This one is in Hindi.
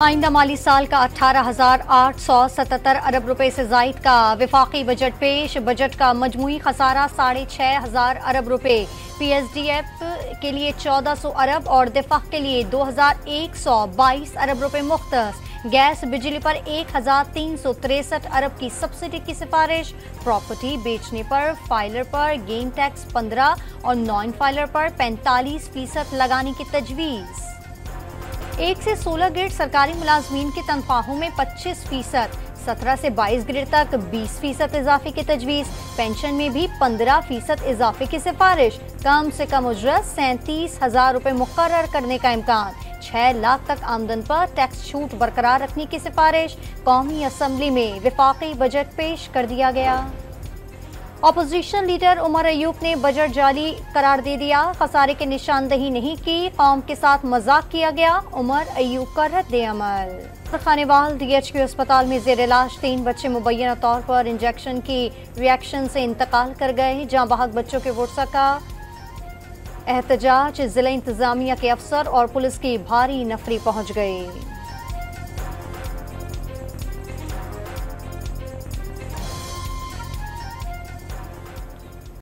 आइंदा माली साल का 18,877 अरब रुपए से जायद का विफाकी बजट पेश। बजट का मजमूई खसारा 6,500 अरब रुपए। PSDF के लिए 1,400 अरब और दिफा के लिए 2,122 अरब रुपए मुख्तस। गैस बिजली पर 1,363 अरब की सब्सिडी की सिफारिश। प्रॉपर्टी बेचने पर फाइलर पर गेन टैक्स 15 और नॉन फाइलर पर 45% लगाने की तजवीज़। 1 से 16 ग्रेड सरकारी मुलाजमीन की तनख्वाहों में 25%, 17 से 22 ग्रेड तक 20% इजाफे की तजवीज़। पेंशन में भी 15% इजाफे की सिफारिश। कम से कम उजरत 37,000 रुपए मुकर्रर करने का इम्कान। 6 लाख तक आमदन पर टैक्स छूट बरकरार रखने की सिफारिश। कौमी असम्बली में विफाकी बजट पेश कर दिया गया। अपोजिशन लीडर उमर अयूब ने बजट जाली करार दे दिया। खसारे की निशानदही नहीं की, कौम के साथ मजाक किया गया। उमर अयूब का रद्द अमल। खानेवाल DHQ अस्पताल में जेर इलाज 3 बच्चे मुबैना तौर पर इंजेक्शन की रिएक्शन से इंतकाल कर गए। जहां बहक बच्चों के वर्सा का एहतजाज, जिला इंतजामिया के अफसर और पुलिस की भारी नफरी पहुंच गई।